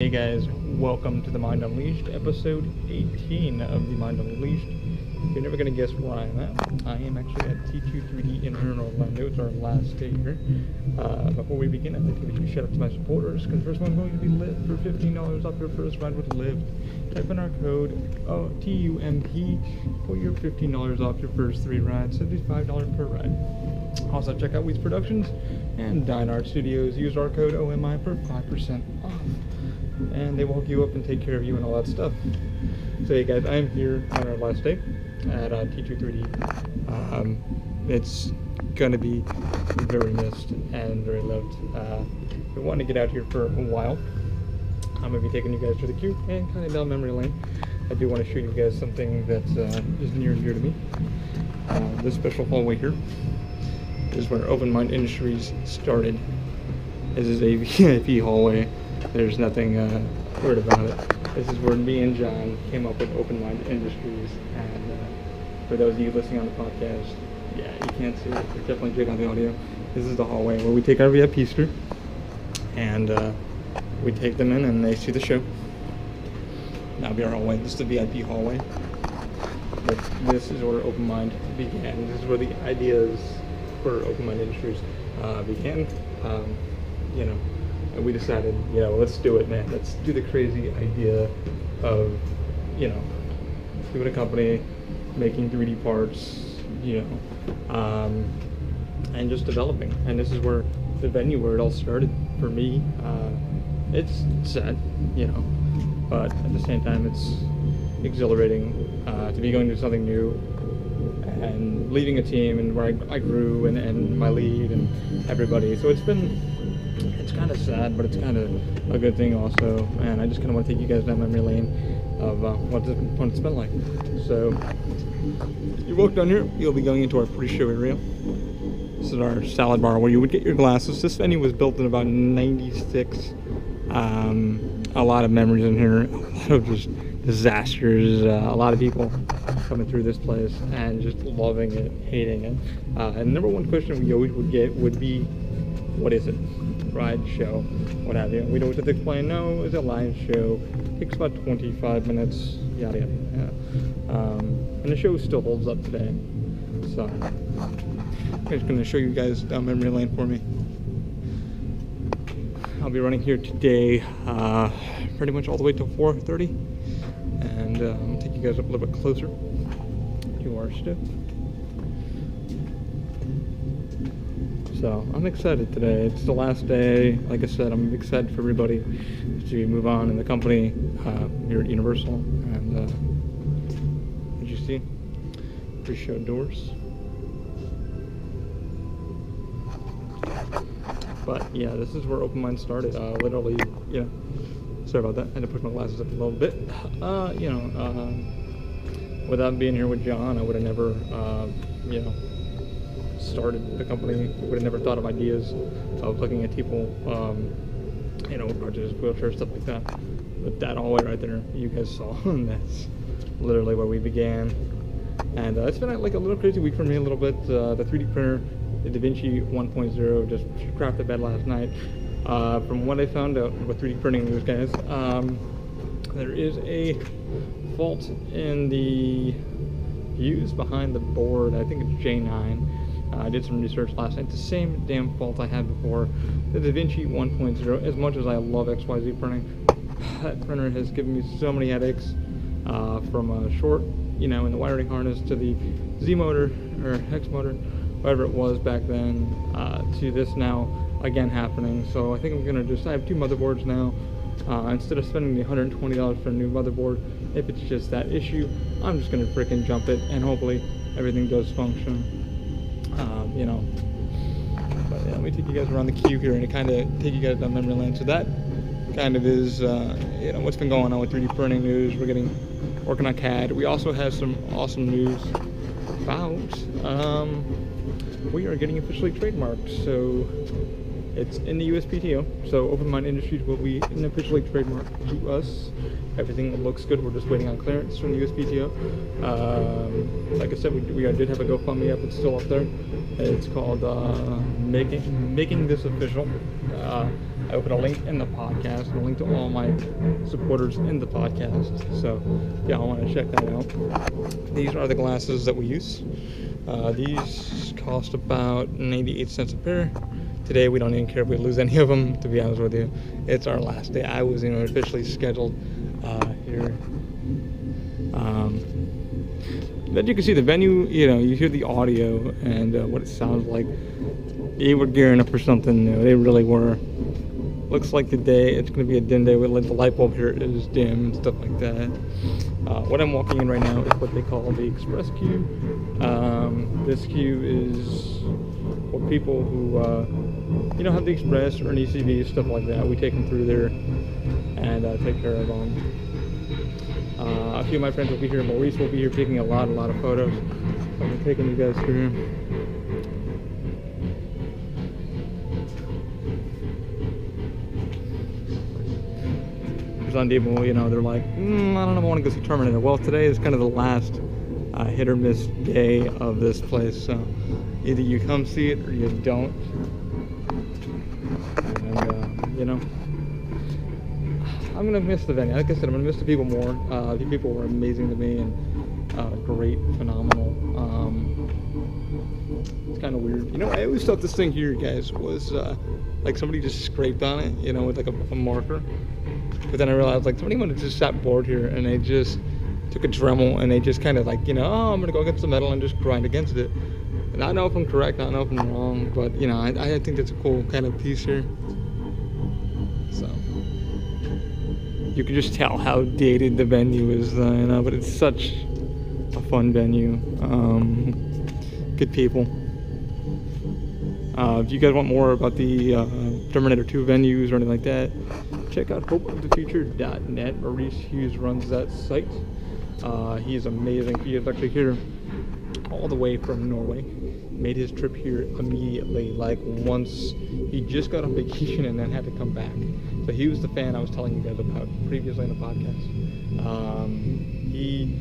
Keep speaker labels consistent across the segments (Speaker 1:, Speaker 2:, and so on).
Speaker 1: Hey guys, welcome to the Mind Unleashed, episode 18 of the Mind Unleashed. You're never going to guess where I am at. I am actually at T23D in here in Orlando. It's our last day here. Before we begin, I'd like to give a huge shout out to my supporters, because first one's going to be Lift for $15 off your first ride with Lift. Type in our code TUMP for your $15 off your first 3 rides, $75 per ride. Also check out Weeds Productions and Dine Art Studios. Use our code OMI for 5% off. And they will hook you up and take care of you and all that stuff. So hey guys, I'm here on our last day at T23D. It's going to be very missed and very loved. We want to get out here for a while. I'm going to be taking you guys to the queue and kind of down memory lane. I do want to show you guys something that is near and dear to me. This special hallway here is where Open Mind Industries started. This is a VIP hallway. There's nothing weird about it. This is where me and John came up with Open Mind Industries. And for those of you listening on the podcast, yeah, you can't see it, but definitely check out the audio. This is the hallway where we take our VIPs through, and we take them in and they see the show. That'll be our hallway. This is the VIP hallway. But this is where Open Mind began. This is where the ideas for Open Mind Industries began. You know, and we decided, you know, let's do it, man. Let's do the crazy idea of, you know, doing a company, making 3D parts, you know, and just developing. And this is where the venue where it all started for me. It's sad, you know, but at the same time, it's exhilarating to be going to something new and leading a team, and where I grew and my lead and everybody. So it's kind of sad, but it's kind of a good thing also. And I just kind of want to take you guys down memory lane of what it's been like. So you walk down here, you'll be going into our pre-show area. This is our salad bar where you would get your glasses. This venue was built in about '96. A lot of memories in here, a lot of just disasters, a lot of people coming through this place and just loving it, hating it. And the number one question we always would get would be, what is it? Ride, show, what have you. We don't have to explain, no, it's a live show. Takes about 25 minutes, yada yada. And the show still holds up today. So I'm just going to show you guys down memory lane for me. I'll be running here today pretty much all the way till 4:30. And I'm going to take you guys up a little bit closer to our stuff. So I'm excited today. It's the last day. Like I said, I'm excited for everybody to move on in the company here at Universal. And as you see, pre-show doors. But yeah, this is where Open Mind started. Literally, you know, sorry about that. I had to push my glasses up a little bit. You know, without being here with John, I would have never, you know, started the company. Would have never thought of ideas of looking at people, you know, crutches, wheelchairs, stuff like that. But that hallway right there, you guys saw, and that's literally where we began. And it's been like a little crazy week for me a little bit. The 3D printer, the DaVinci 1.0, just crapped the bed last night. From what I found out with 3D printing news, guys, there is a fault in the fuse behind the board. I think it's J9. I did some research last night. It's the same damn fault I had before. The DaVinci 1.0, as much as I love XYZ printing, that printer has given me so many headaches, from a short, you know, in the wiring harness to the Z motor, or X motor, whatever it was back then, to this now, again, happening. So I think I'm going to I have 2 motherboards now. Instead of spending the $120 for a new motherboard, if it's just that issue, I'm just going to freaking jump it, and hopefully everything does function. You know, but yeah, let me take you guys around the queue here and kind of take you guys down memory lane. So that kind of is, you know, what's been going on with 3D printing news. We're working on CAD. We also have some awesome news about, we are getting officially trademarked. So it's in the USPTO. So Open Mind Industries will be officially trademarked to us. Everything looks good. We're just waiting on clearance from the USPTO. Like I said, we did have a GoFundMe up. It's still up there. It's called making this official. I will put a link in the podcast and a link to all my supporters in the podcast. So yeah, I want to check that out. These are the glasses that we use. These cost about 98 cents a pair. Today we don't even care if we lose any of them, to be honest with you. It's our last day. I was officially scheduled here. Then you can see the venue, you hear the audio and what it sounds like. They were gearing up for something new. They really were. Looks like today it's going to be a dim day. The light bulb here is dim and stuff like that. What I'm walking in right now is what they call the express queue. This queue is for people who have the express or an ECV, stuff like that. We take them through there and take care of them. A few of my friends will be here. Maurice will be here taking a lot of photos. I'm taking you guys through. Some people, they're like, I don't know if I want to go see Terminator. Well, today is kind of the last hit or miss day of this place, so either you come see it or you don't. And, I'm gonna miss the venue. Like I said, I'm gonna miss the people more. The people were amazing to me and great, phenomenal. It's kind of weird. I always thought this thing here, guys, was like somebody just scraped on it, with like a marker. But then I realized, like, somebody would have just sat bored here and they just took a Dremel and they just kind of like, oh, I'm gonna go get some metal and just grind against it. And I don't know if I'm correct, I don't know if I'm wrong, but I think that's a cool kind of piece here. So you can just tell how dated the venue is, but it's such a fun venue. Good people. If you guys want more about the Terminator 2 venues or anything like that, check out hopeofthefuture.net. Maurice Hughes runs that site. He is amazing. He is actually here all the way from Norway. Made his trip here immediately, like once he just got on vacation and then had to come back. So he was the fan I was telling you guys about previously in the podcast. He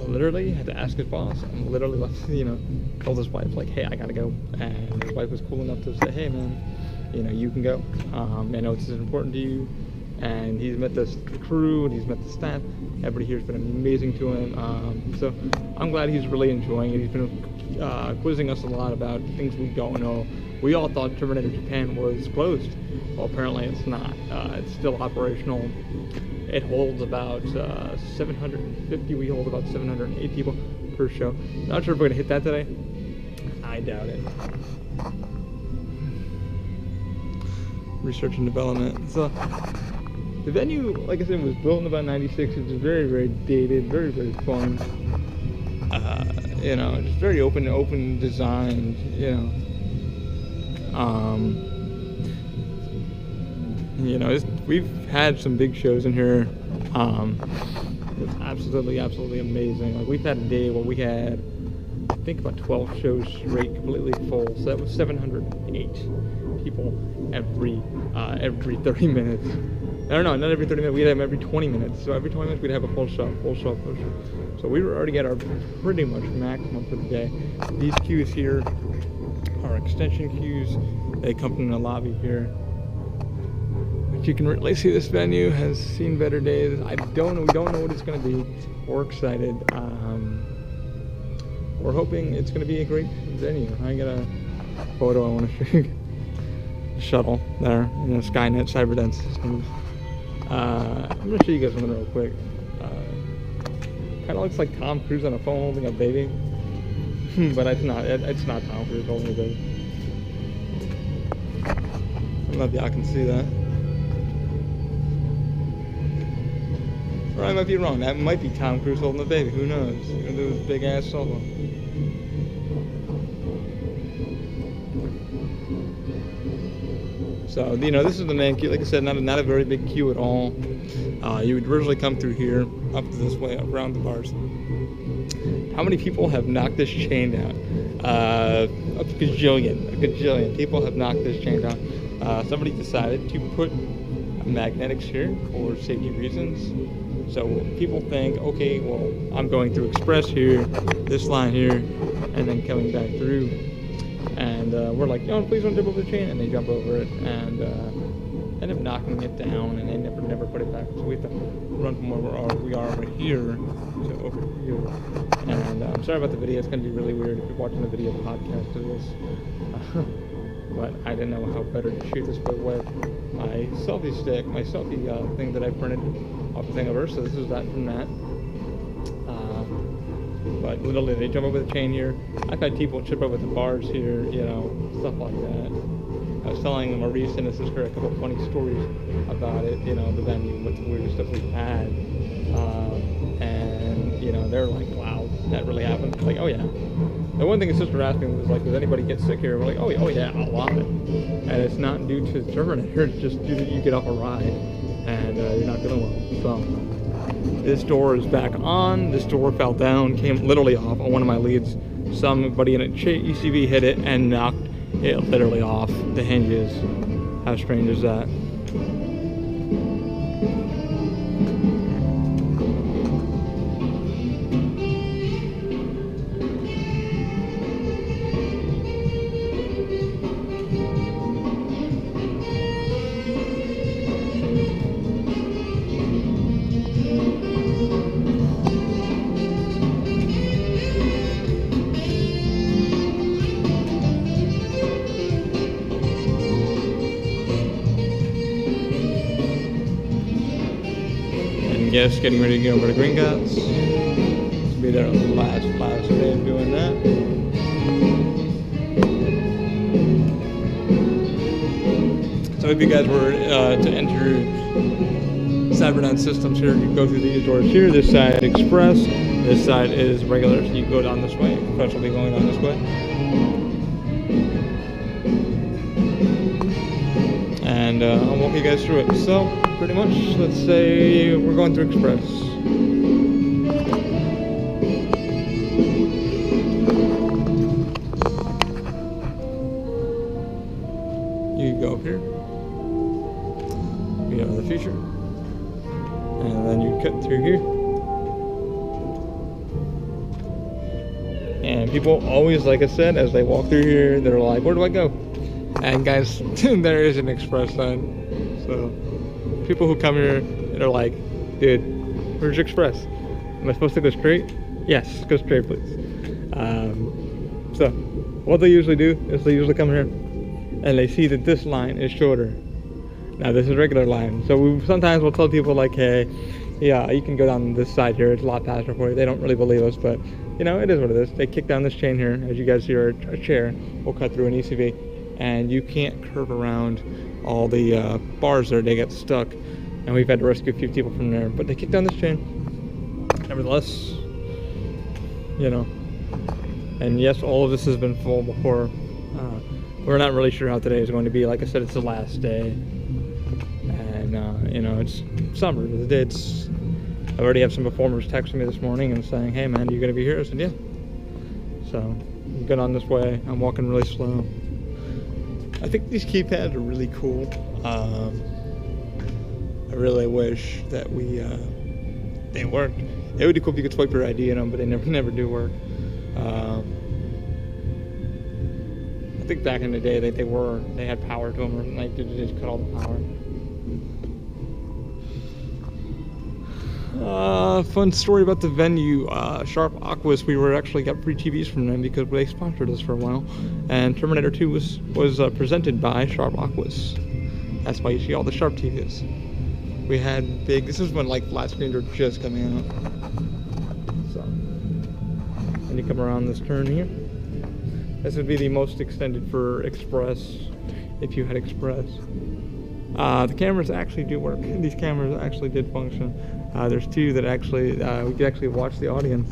Speaker 1: literally had to ask his boss and literally told his wife, like, hey, I gotta go. And his wife was cool enough to say, hey man, you can go. I know it's important to you. And he's met the crew and he's met the staff. Everybody here's been amazing to him. So I'm glad he's really enjoying it. He's been quizzing us a lot about things we don't know. We all thought Terminator Japan was closed. Well, apparently it's not. It's still operational. It holds about 750. We hold about 708 people per show. Not sure if we're gonna hit that today. I doubt it. Research and development. So the venue, like I said, was built in about '96. It's very, very dated, very, very fun. Just very open designed. We've had some big shows in here. It's absolutely amazing. Like, we've had a day where we had, I think, about 12 shows straight, completely full. So that was 708 people every 30 minutes. No, not every 30 minutes. We'd have them every 20 minutes. So every 20 minutes we'd have a full show. So we were already at our pretty much maximum for the day. These queues here are extension queues. They come from the lobby here. But you can really see this venue has seen better days. We don't know what it's going to be. We're excited. We're hoping it's going to be a great venue. I got a photo I want to show you. Shuttle there, Skynet Cyberdance systems. I'm gonna show you guys something real quick. Kind of looks like Tom Cruise on a phone holding a baby, but it's not. It's not Tom Cruise holding a baby. I don't know if y'all can see that. Or I might be wrong. That might be Tom Cruise holding a baby. Who knows? He's gonna do his big ass solo. So, this is the main queue. Like I said, not a very big queue at all. You would originally come through here, up this way, around the bars. How many people have knocked this chain down? A gajillion people have knocked this chain down. Somebody decided to put magnetics here for safety reasons. So people think, okay, well, I'm going through Express here, this line here, and then coming back through. And and we're like, "Oh, please don't jump over the chain," and they jump over it and end up knocking it down, and they never put it back. So we have to run from where we are over here to over here. And I'm sorry about the video. It's going to be really weird if you're watching the video podcast of this. But I didn't know how better to shoot this, but with my selfie stick, my selfie thing that I printed off the Thingiverse. So this is that from that. But literally, they jump over the chain here. I've had people trip over the bars here, you know, stuff like that. I was telling Maurice and his sister a couple of funny stories about it, you know, the venue, what the weirdest stuff we've had. And, you know, they're like, wow, that really happened? Like, oh yeah. The one thing his sister asked me was like, does anybody get sick here? We're like, oh yeah, a lot. And it's not due to the Terminator, it's just due to you get off a ride and you're not feeling well. So this door is back on. This door fell down, came literally off on one of my leads. Somebody in a ECV hit it and knocked it literally off the hinges. How strange is that? Yes, getting ready to go over to Green Guts. This will be their last day of doing that. So if you guys were to enter Cyberdyne Systems here, you go through these doors here. This side Express, this side is regular, so you can go down this way. Express will be going down this way. And I'll walk you guys through it. So pretty much, let's say we're going through Express. You can go up here. We have the future. And then you cut through here. And people always, like I said, as they walk through here, they're like, where do I go? And guys, there is an express sign. So people who come here, they're like, dude, where's Express? Am I supposed to go straight? Yes, go straight, please. So what they usually do is they usually come here and they see that this line is shorter. Now this is a regular line. So sometimes we'll tell people like, hey, yeah, you can go down this side here. It's a lot faster for you. They don't really believe us, but you know, it is what it is. They kick down this chain here. As you guys see, our chair will cut through an ECV, and you can't curve around all the bars there. They get stuck, and we've had to rescue a few people from there. But they kick down this chain. Nevertheless, you know, and yes, all of this has been full before. We're not really sure how today is going to be. Like I said, it's the last day, and you know, it's summer. I already have some performers texting me this morning and saying, hey man, are you going to be here? I said, yeah. So I'm good on this way. I'm walking really slow. I think these keypads are really cool. I really wish that they worked. It would be cool if you could swipe your ID in them, but they never do work. I think back in the day they had power to them, or like they just cut all the power. Fun story about the venue, Sharp Aquas. We actually got free TVs from them because they sponsored us for a while, and Terminator 2 was presented by Sharp Aquas. That's why you see all the Sharp TVs. We had big. This is when like flat screens were just coming out. So, and you come around this turn here. This would be the most extended for Express, if you had Express. The cameras actually do work. These cameras actually did function. There's two that actually, we could actually watch the audience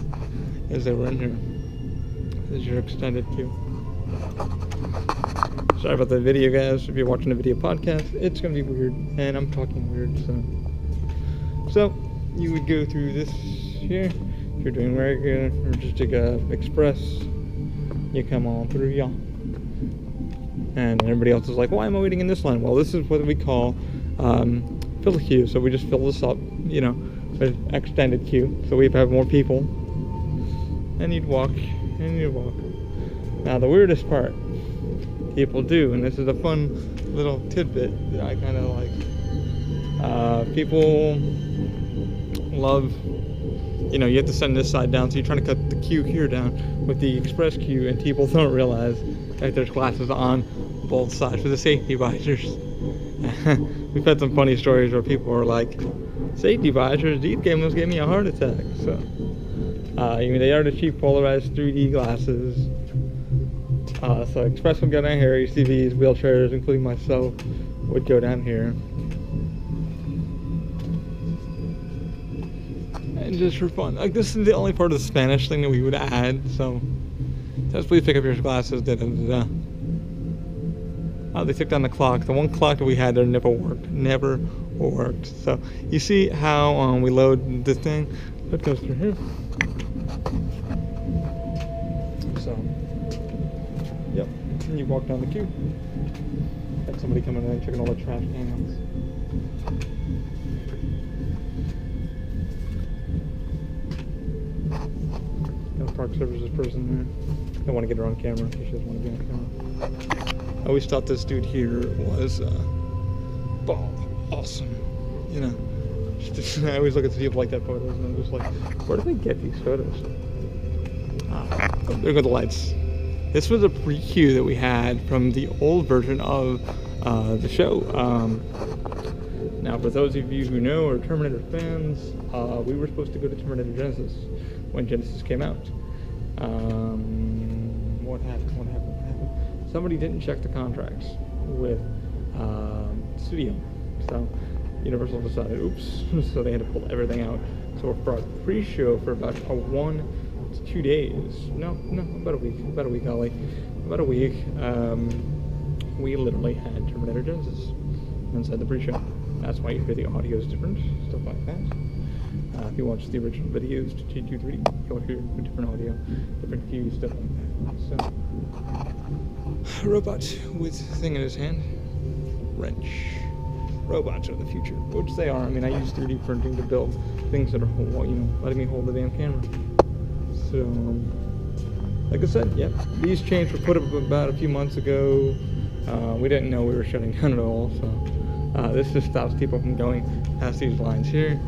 Speaker 1: as they were in here. This is your extended queue. Sorry about the video, guys. If you're watching a video podcast, it's going to be weird, and I'm talking weird, so you would go through this here. If you're doing regular, or just take a express, you come on through, y'all. And everybody else is like, why am I waiting in this line? Well, this is what we call fill a queue. So we just fill this up, you know, with extended queue. So we have more people. And you'd walk, and you'd walk. Now the weirdest part people do, and this is a fun little tidbit that I kind of like. People love, you know, you have to send this side down, so you're trying to cut the queue here down with the express queue, and people don't realize that there's glasses on both sides for the safety visors. We've had some funny stories where people are like, safety visors, these gave me a heart attack. So, I mean, they are the cheap polarized 3D glasses. So express would go down here, ACVs, wheelchairs, including myself, would go down here. And just for fun. Like, this is the only part of the Spanish thing that we would add, so just please pick up your glasses. Da, da, da, da. Oh, they took down the clock. The one clock that we had there never worked. So you see how we load this thing? It goes through here. So, yep. And you walk down the queue. Got somebody coming in and checking all the trash cans. Got a park services person there. Don't want to get her on camera. She doesn't want to be on camera. I always thought this dude here was awesome, you know. I always look at people like that photos, and I'm just like, where do they get these photos? There go the lights. This was a pre-queue that we had from the old version of the show. Now, for those of you who know or Terminator fans, we were supposed to go to Terminator Genesis when Genesis came out. What happened? Somebody didn't check the contracts with studio, so Universal decided, oops, so they had to pull everything out. So for our pre-show for about 1 to 2 days, no, about a week, Ollie, about a week, we literally had Terminator Genesis inside the pre-show. That's why you hear the audio is different, stuff like that. If you watch the original videos to T23, you'll hear different audio, different cues, stuff like that. So, robot with thing in his hand, wrench. Robots are the future, which they are. I mean, I use 3D printing to build things that are, you know, letting me hold the damn camera. So, like I said, yeah, these chains were put up about a few months ago. We didn't know we were shutting down at all, so this just stops people from going past these lines here,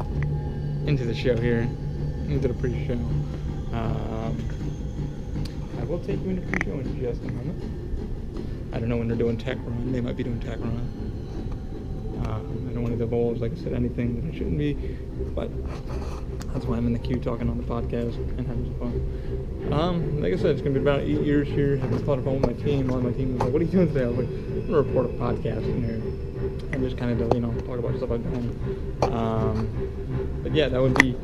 Speaker 1: into the show here, into the pre-show. I will take you into pre-show in just a moment. I don't know when they're doing tech run. They might be doing tech run. I don't want to divulge, like I said, anything that I shouldn't be, but that's why I'm in the queue talking on the podcast and having some fun. Like I said, it's going to be about 8 years here. I just thought about my team. All my team was like, what are you doing today? I was like, I'm going to report a podcast in here and just kind of, you know, talk about stuff I've done. But yeah, that would be,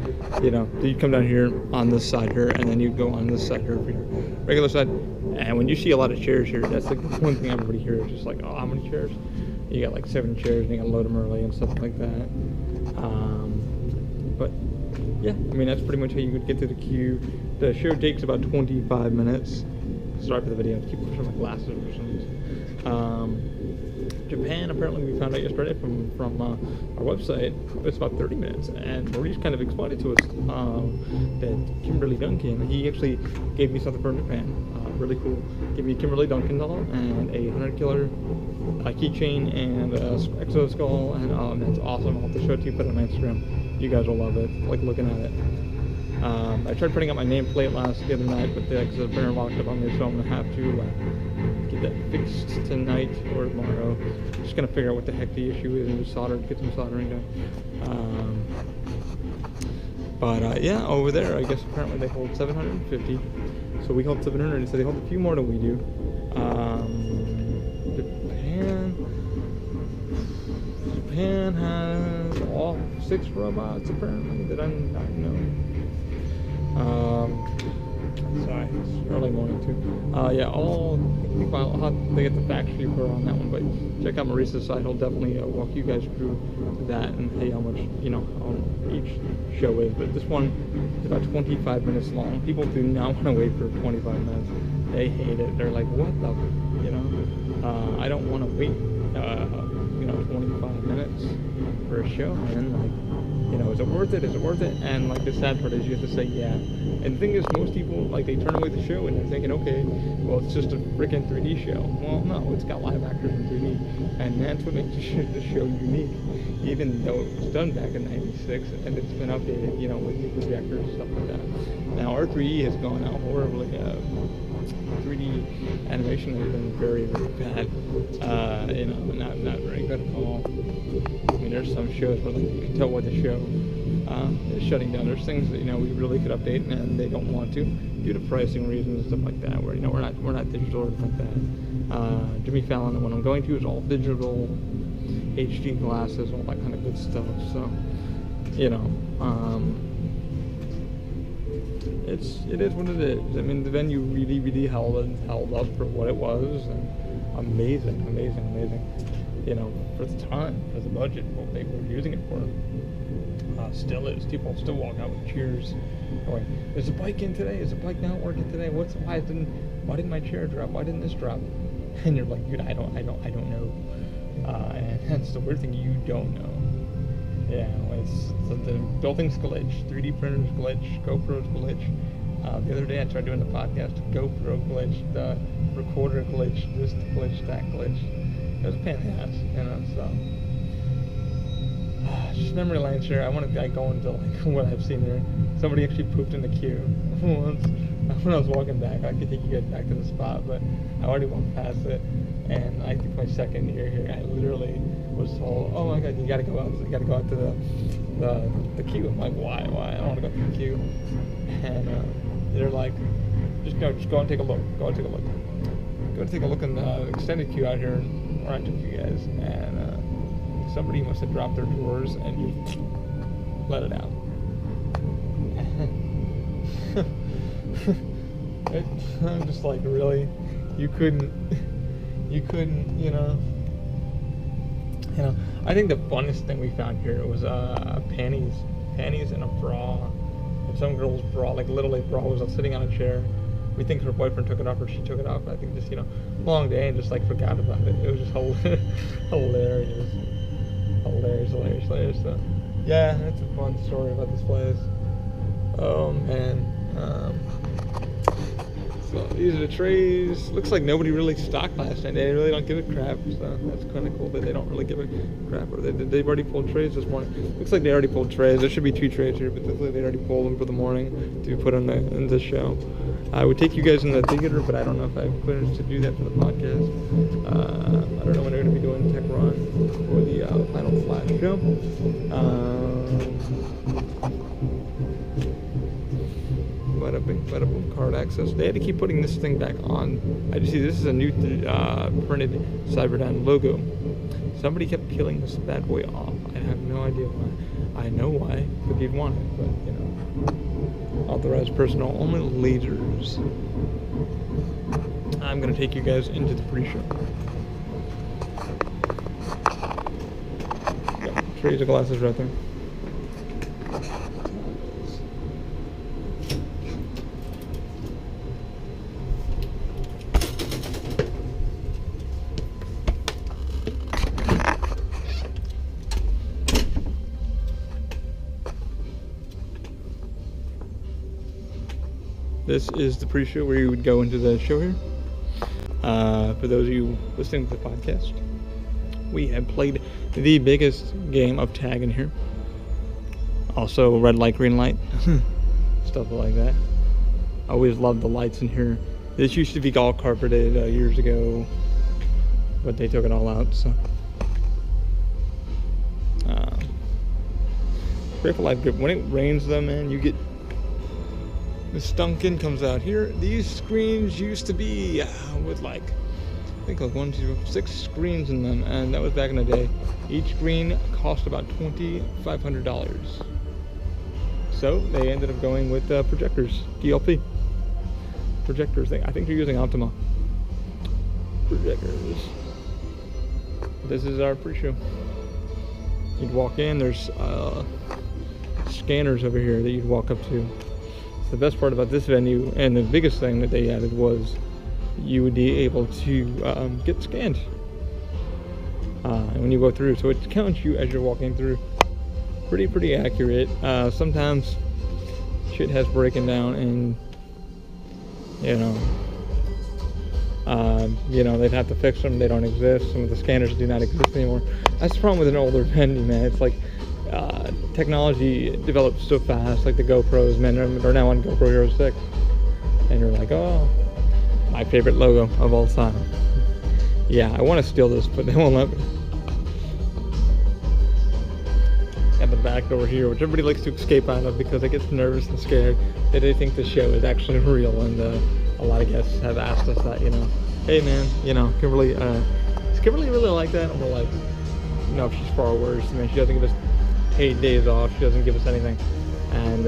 Speaker 1: you know, you'd come down here on this side here, and then you'd go on this side here for your regular side. And when you see a lot of chairs here, that's like the one thing everybody here is just like, oh, how many chairs? You got like 7 chairs, and you got to load them early and stuff like that. But yeah, I mean, that's pretty much how you would get to the queue. The show takes about 25 minutes. Sorry for the video, I keep pushing my glasses or something. Japan, apparently we found out yesterday from our website, it's about 30 minutes, and Maurice kind of explained it to us that Kimberly Duncan, he actually gave me something from Japan, really cool. Gave me a Kimberly Duncan doll and a 100 killer keychain and exo skull, and that's awesome. I'll have to show it to you, put it on my Instagram. You guys will love it, like looking at it. I tried putting up my nameplate the other night, but the printer locked up on me, so I'm going to have to get that fixed tonight or tomorrow. Just going to figure out what the heck the issue is and just get some soldering done. But yeah, over there, I guess apparently they hold 750. So we hold 700, so they hold a few more than we do. Japan has all 6 robots apparently that I know. Sorry, it's early morning too. Yeah, I'll have to get the fact sheet for on that one, but check out Maurice's site. He'll definitely walk you guys through that and tell you how much, you know, each show is. But this one is about 25 minutes long. People do not want to wait for 25 minutes. They hate it. They're like, what the, you know? I don't want to wait, 25 minutes for a show, and like, is it worth it? Is it worth it? And like, the sad part is you have to say yeah. And the thing is, most people, like, they turn away the show and they're thinking, okay, well, it's just a freaking 3D show. Well, no, it's got live actors in 3D, and that's what makes the show unique. Even though it was done back in '96 and it's been updated, with new projectors and stuff like that. Now our 3D has gone out horribly. 3D animation has been very, very bad. Not very good at all. I mean, there's some shows where like you can tell what the show is shutting down. There's things that we really could update and they don't want to due to pricing reasons and stuff like that. Where we're not digital or anything like that. Jimmy Fallon, the one I'm going to, is all digital, HD glasses, all that kind of good stuff. So, it is what it is. I mean, the venue really, really held up for what it was, and amazing. For the time, for the budget, what they were using it for. Still is. People still walk out with cheers, going, "Is the bike in today? Is the bike not working today? Why didn't my chair drop? Why didn't this drop?" And you're like, "Dude, I don't know." And that's the weird thing, you don't know. Yeah, it's the building's glitch, 3D printers glitch, GoPro's glitch. The other day I tried doing the podcast, GoPro glitch, the recorder glitch, this glitch, that glitch. It was a pain in the ass, so. Just memory lane share. I want to go into like what I've seen there. Somebody actually pooped in the queue once. When I was walking back, I could take you guys back to the spot, but I already walked past it. And I think my second year here, I literally was told, "Oh my God, you gotta go out to the queue." I'm like, "Why? I don't want to go to the queue." And they're like, "Just go and take a look. Go and take a look. Go and take a look in the extended queue out here where I took you guys." And somebody must have dropped their drawers and just let it out. I'm just like, really? You couldn't, I think the funnest thing we found here was panties and a bra. And some girl's bra, like literally bra, was sitting on a chair. We think her boyfriend took it off or she took it off. I think just, long day and just like forgot about it. It was just hilarious. So, yeah, that's a fun story about this place. Oh man. So these are the trays. Looks like nobody really stocked last night. They really don't give a crap. So that's kind of cool that they don't really give a crap. Or they've already pulled trays this morning. Looks like they already pulled trays. There should be 2 trays here, but looks like they already pulled them for the morning to put in the show. I would take you guys in the theater, but I don't know if I planned to do that for the podcast. I don't know when they're going to be doing Tech Run for the Final Flash show. Bada boom, card access. They had to keep putting this thing back on. I just see this is a new printed Cyberdyne logo. Somebody kept peeling this bad boy off. I have no idea why. I know why, but you'd want it, but authorized personnel only, lasers. I'm gonna take you guys into the pre-show. Yep, trays of glasses right there. This is the pre-show where you would go into the show here. For those of you listening to the podcast, we have played the biggest game of tag in here. Also, red light, green light, stuff like that. I always loved the lights in here. This used to be all carpeted years ago, but they took it all out. So, Grateful Light grip. When it rains, though, man, you get. The Stunkin comes out here. These screens used to be with like, I think like 6 screens in them, and that was back in the day. Each screen cost about $2,500. So they ended up going with projectors, DLP projectors. I think they're using Optima projectors. This is our pre-show. You'd walk in. There's scanners over here that you'd walk up to. The best part about this venue, and the biggest thing that they added, was you would be able to get scanned. And when you go through, so it counts you as you're walking through. Pretty accurate. Sometimes shit has breaking down, and they'd have to fix them. They don't exist. Some of the scanners do not exist anymore. That's the problem with an older venue, man. It's like technology develops so fast. Like the GoPros, man, they're now on GoPro Hero 6, and you're like, oh, my favorite logo of all time. Yeah, I want to steal this, but they won't let me. At the back door here, which everybody likes to escape out of because they get nervous and scared that they think the show is actually real, and a lot of guests have asked us that, hey man, Kimberly, is Kimberly really like that? And we're like, no, she's far worse. I mean, she doesn't give us paid days off, she doesn't give us anything, and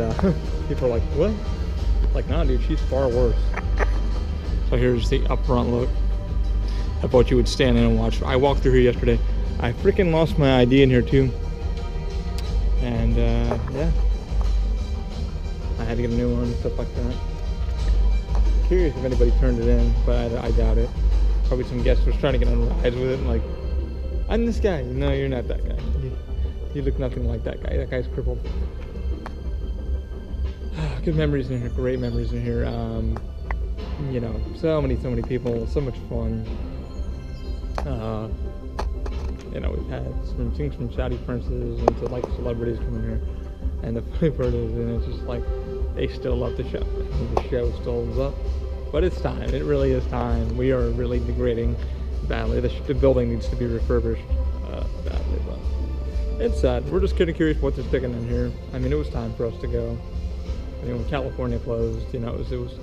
Speaker 1: people are like, what? Like, nah, dude, she's far worse. So here's the up front look of what you would stand in and watch. I walked through here yesterday. I freaking lost my ID in here too. And yeah, I had to get a new one and stuff like that. Curious if anybody turned it in, but I doubt it. Probably some guest was trying to get on rides with it, and like, I'm this guy. No, you're not that guy. You look nothing like that guy. That guy's crippled. Good memories in here. Great memories in here. So many people. So much fun. We've had some things from Saudi princes and to like celebrities coming here, and the funny part is, it's just like they still love the show. The show still is up, but it's time. It really is time. We are really degrading badly. The building needs to be refurbished badly, but it's sad. We're just kind of curious what they're sticking in here. I mean, it was time for us to go. When California closed, it was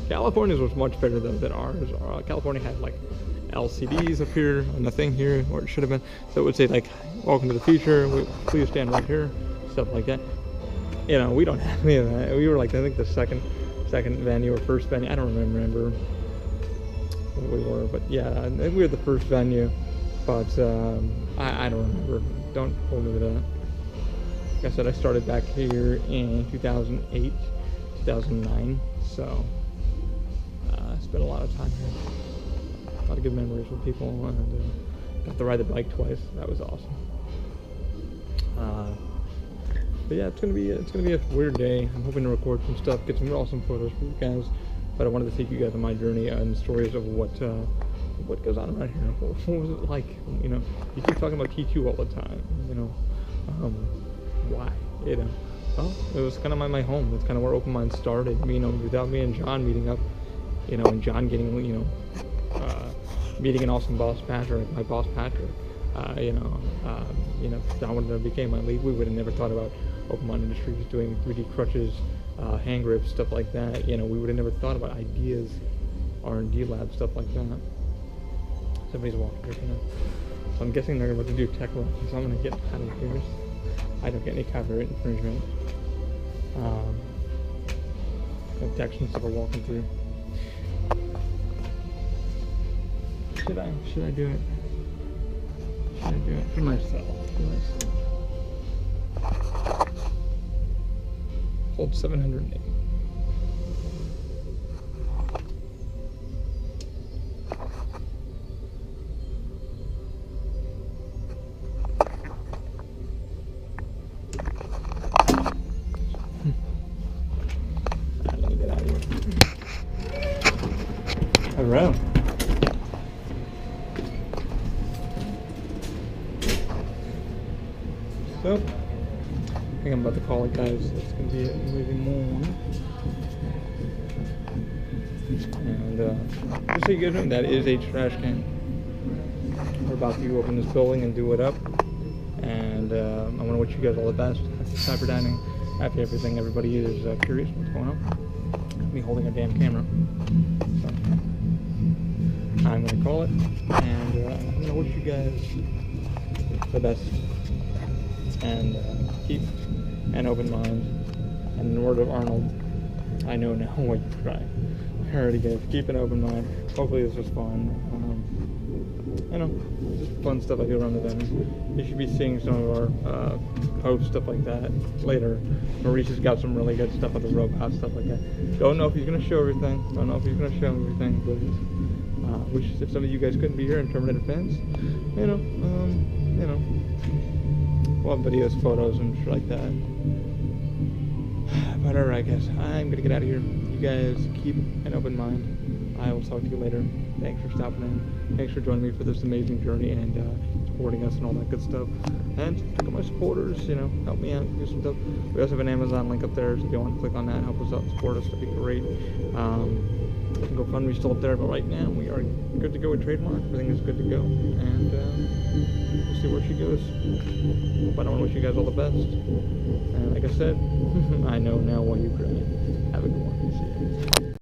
Speaker 1: California's was much better than ours. California had like LCDs up here on the thing here where it should have been, so it would say like, welcome to the future, please stand right here, stuff like that. We don't have any of that. We were like, I think the second venue or first venue, I don't remember what we were, but yeah, I think we were the first venue, but I don't remember. Don't hold me to that. Like I said, I started back here in 2008, 2009, so I spent a lot of time here. A lot of good memories with people, and got to ride the bike twice. That was awesome. But yeah, it's gonna be a weird day. I'm hoping to record some stuff, get some awesome photos for you guys. But I wanted to take you guys on my journey and stories of what goes on around here. What was it like? You keep talking about T2 all the time. Why? Well, it was kind of my home. It's kind of where Open Mind started. Without me and John meeting up, and John getting meeting an awesome boss, Patrick, my boss Patrick, John would have became my lead. We would have never thought about Open Mind Industries doing 3D crutches, hand grips, stuff like that. We would have never thought about ideas, R&D lab, stuff like that. Somebody's walking here, so I'm guessing they're about to do tech lab, so I'm gonna get out of here. I don't get any copyright infringement. Protection stuff we're walking through. Should I do it? Should I do it for myself? Hold 708. Let me get out of here. All right. So, I think I'm about to call it, guys. It's going to be a movie morning. And just so you guys know, that is a trash can. We're about to open this building and do it up. And I want to wish you guys all the best. Happy cyber dining. Happy everything. Everybody is curious what's going on. Me holding a damn camera. So, I'm going to call it. And I'm going to wish you guys the best. And keep an open mind. And in the word of Arnold, I know now what you try. I already did. Keep an open mind. Hopefully this was fun. Just fun stuff I do around the venue. You should be seeing some of our posts, stuff like that, later. Maurice has got some really good stuff with the robot, stuff like that. Don't know if he's going to show everything. Don't know if he's going to show everything, Which, if some of you guys couldn't be here and Terminator fans, we'll have videos, photos, and shit like that. But alright, guys, I'm gonna get out of here. You guys keep an open mind. I will talk to you later. Thanks for stopping in. Thanks for joining me for this amazing journey and supporting us and all that good stuff. And check out my supporters, help me out, do some stuff. We also have an Amazon link up there, so if you want to click on that, help us out, support us, that'd be great. GoFundMe's still up there, but right now we are good to go with trademark. Everything is good to go, and we'll see where she goes. But I want to wish you guys all the best. And like I said, I know now why you cry. Have a good one. See ya.